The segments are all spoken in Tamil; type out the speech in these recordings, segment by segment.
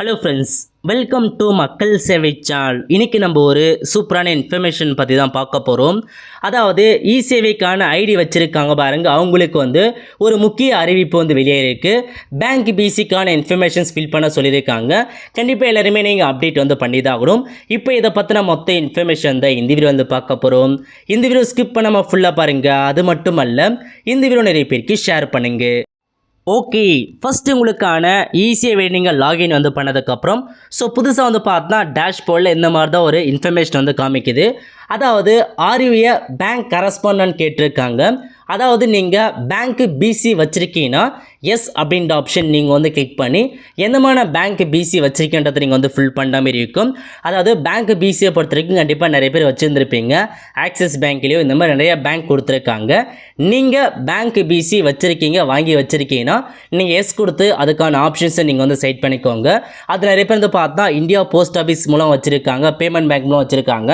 Hello friends, welcome to Makkalsevai channel. இன்றைக்கி நம்ம ஒரு சூப்பரான இன்ஃபர்மேஷன் பற்றி தான் பார்க்க போகிறோம். அதாவது இசேவைக்கான ஐடி வச்சுருக்காங்க பாருங்கள், அவங்களுக்கு ஒரு முக்கிய அறிவிப்பு வெளியே இருக்குது. பேங்க் பிசிக்கான இன்ஃபர்மேஷன்ஸ் ஃபில் பண்ண சொல்லியிருக்காங்க. கண்டிப்பாக எல்லாருமே நீங்கள் அப்டேட் பண்ணி தான் ஆகணும். இப்போ இதை பற்றின மொத்த இன்ஃபர்மேஷன் தான் இந்த வீடியோ பார்க்க போகிறோம். இந்த வீடியோ ஸ்கிப் பண்ணாமல் ஃபுல்லாக பாருங்கள். அது மட்டும் அல்ல, இந்த வீடியோ நிறைய பேருக்கு ஷேர் பண்ணுங்கள். ஓகே, ஃபஸ்ட்டு உங்களுக்கான ஈஸியாக நீங்கள் லாகின் பண்ணதுக்கப்புறம் புதுசாக பார்த்தா டேஷ்போர்டில் இந்த மாதிரி தான் ஒரு இன்ஃபர்மேஷன் காமிக்குது. அதாவது ஆர்யூஏ பேங்க் கரஸ்பாண்டன்ட் கேட்டிருக்காங்க. அதாவது நீங்கள் பேங்க்கு பிசி வச்சுருக்கீங்கன்னா எஸ் அப்படின்ற ஆப்ஷன் நீங்கள் கிளிக் பண்ணி எந்தமான பேங்க் பிசி வச்சுருக்கேன்றதை நீங்கள் ஃபில் பண்ணுற மாதிரி இருக்கும். அதாவது பேங்க் பிசியை பொறுத்த வரைக்கும் கண்டிப்பாக நிறைய பேர் வச்சுருந்துருப்பீங்க. ஆக்சிஸ் பேங்க்லேயும் இந்த மாதிரி நிறைய பேங்க் கொடுத்துருக்காங்க. நீங்கள் பேங்க் பிசி வச்சுருக்கீங்க, வாங்கி வச்சுருக்கீங்கன்னா நீங்கள் எஸ் கொடுத்து அதுக்கான ஆப்ஷன்ஸை நீங்கள் செட் பண்ணிக்கோங்க. அது நிறைய பேர் பார்த்தா இந்தியா போஸ்ட் ஆஃபீஸ் மூலம் வச்சுருக்காங்க, பேமெண்ட் பேங்க் மூலம் வச்சுருக்காங்க.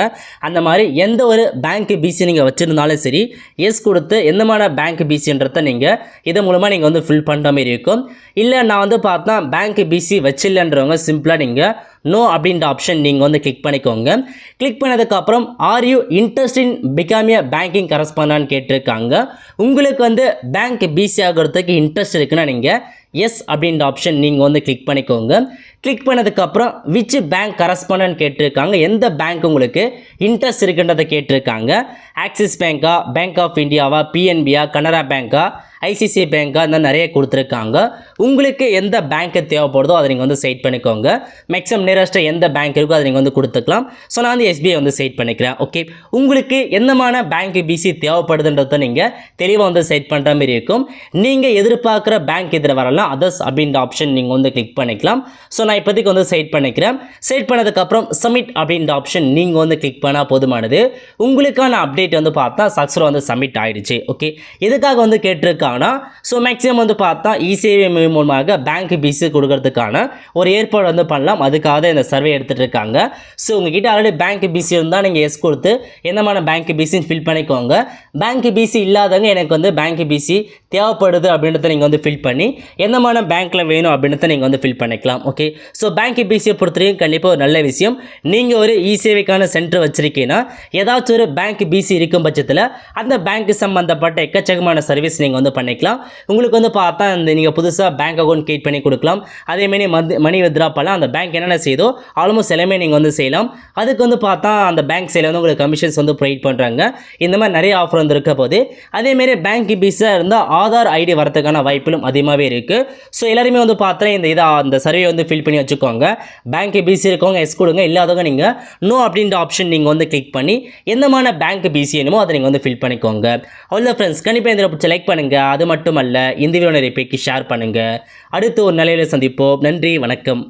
அந்த மாதிரி எந்த ஒரு பேங்க் பிசி நீங்கள் வச்சுருந்தாலும் சரி, எஸ் கொடுத்து எந்தமான பேங்க் பிசின்றதை நீங்கள் இதன் மூலமாக நீங்கள் ஃபில் பண்ணுற மாதிரி இருக்கும். இல்லை நான் பார்த்தா பேங்க் பிசி வச்சில்லன்றவங்க சிம்பிளாக நீங்கள் நோ அப்படின்ற ஆப்ஷன் நீங்கள் கிளிக் பண்ணிக்கோங்க. கிளிக் பண்ணதுக்கப்புறம் are you interest in become a banking correspondent கேட்டிருக்காங்க. உங்களுக்கு பேங்க் பிசி ஆகிறதுக்கு இன்ட்ரெஸ்ட் இருக்குன்னா நீங்கள் எஸ் அப்படின்ற ஆப்ஷன் நீங்கள் கிளிக் பண்ணிக்கோங்க. கிளிக் பண்ணதுக்கப்புறம் விச் பேங்க் கரஸ்பாண்டன்ட் கேட்டிருக்காங்க. எந்த பேங்க் உங்களுக்கு இன்ட்ரெஸ்ட் இருக்குன்றதை கேட்டிருக்காங்க. ஆக்சிஸ் பேங்க்கா, பேங்க் ஆஃப் இந்தியாவா, பிஎன்பியா, கனரா பேங்க்கா, ஐசிஐசிஐ பேங்க்கா, இந்த நிறைய கொடுத்துருக்காங்க. உங்களுக்கு எந்த பேங்க்கு தேவைப்படுதோ அதை நீங்கள் செட் பண்ணிக்கோங்க. மேக்ஸிமம் நியரஸ்ட்டாக எந்த பேங்க் இருக்கோ அதை நீங்கள் கொடுத்துக்கலாம். ஸோ நான் எஸ்பிஐ செட் பண்ணிக்கிறேன். ஓகே, உங்களுக்கு எந்தமான பேங்க் பிசி தேவைப்படுதுன்றதை நீங்கள் தெளிவாக செட் பண்ணுற மாதிரி இருக்கும். நீங்கள் எதிர்பார்க்குற பேங்க் இதில் வரலாம், அதர்ஸ் அப்படின்ற ஆப்ஷன் நீங்கள் கிளிக் பண்ணிக்கலாம். ஸோ நான் இப்போதைக்கு செட் பண்ணிக்கிறேன். செட் பண்ணதுக்கப்புறம் சப்மிட் அப்படின்ற ஆப்ஷன் நீங்கள் கிளிக் பண்ணால் போதுமானது. உங்களுக்கான அப்டேட் பார்த்தா சக்ஸஸ்ஃபுல்லாக சப்மிட் ஆகிடுச்சு. ஓகே, எதுக்காக கேட்டிருக்காங்கன்னா மேக்ஸிமம் பார்த்தா இசேவை மூலமாக பேங்க் பிசி கொடுக்கறதுக்கான ஒரு ஏற்பாடு பண்ணலாம். அதுக்காக இந்த சர்வே எடுத்துகிட்டு இருக்காங்க. ஸோ உங்ககிட்ட ஆல்ரெடி பேங்க் பிசி இருந்தால் நீங்கள் எஸ் கொடுத்து எந்தமான பேங்க் பிசின்னு ஃபில் பண்ணிக்கோங்க. பேங்க் பிசி இல்லாதவங்க எனக்கு பேங்க் பிசி தேவைப்படுது அப்படின்றத நீங்கள் ஃபில் பண்ணி எந்தமான பேங்க்கில் வேணும் அப்படின்றத நீங்கள் ஃபில் பண்ணிக்கலாம். ஓகே, ஸோ பேங்க் பிசியை பொறுத்தவரைக்கும் கண்டிப்பாக ஒரு நல்ல விஷயம். நீங்கள் ஒரு இசேவைக்கான சென்டர் வச்சுருக்கீங்கன்னா ஏதாச்சும் ஒரு பேங்க் பிசி இருக்கும் பட்சத்தில் அந்த பேங்க் சம்பந்தப்பட்ட எக்கச்சக்கமான சர்வீஸ் நீங்கள் பண்ணிக்கலாம். உங்களுக்கு பார்த்தா நீங்கள் புதுசாக பேங்க் அக்கௌண்ட் கிரியேட் பண்ணி கொடுக்கலாம். அதேமாரி மணி வித்ரா பண்ணலாம். அந்த பேங்க் என்னென்ன செய்தோ ஆல்மோஸ்ட் எல்லாமே நீங்கள் செய்யலாம். அதுக்கு பார்த்தா அந்த பேங்க் சைடில் உங்களுக்கு கமிஷன்ஸ் ப்ரொவைட் பண்ணுறாங்க. இந்த மாதிரி நிறைய ஆஃபர் இருக்க போது. அதேமாரி பேங்க் பிஸியாக இருந்தால் ஆதார் ஐடி வரதுக்கான வாய்ப்புகளும் அதிகமாகவே இருக்குது. ஸோ எல்லாருமே பார்த்தா அந்த சர்வே ஃபில் பண்ணி வச்சுக்கோங்க. பேங்க் பிசி இருக்கவங்க எஸ் கொடுங்க, இல்லாதவங்க நீங்கள் நோ அப்படின்ற ஆப்ஷன் நீங்கள் கிளிக் பண்ணி எந்தமான பேங்க் பிசி என்னமோ அதை நீங்கள் ஃபில் பண்ணிக்கோங்க. அவ்வளோ ஃப்ரெண்ட்ஸ், கண்டிப்பாக இதில் பிடிச்ச லைக் பண்ணுங்கள். அது மட்டும் அல்ல, இந்த வீடியோ நிறைய பேருக்கு ஷேர் பண்ணுங்கள். அடுத்து ஒரு நிலையில் சந்திப்போம். நன்றி, வணக்கம்.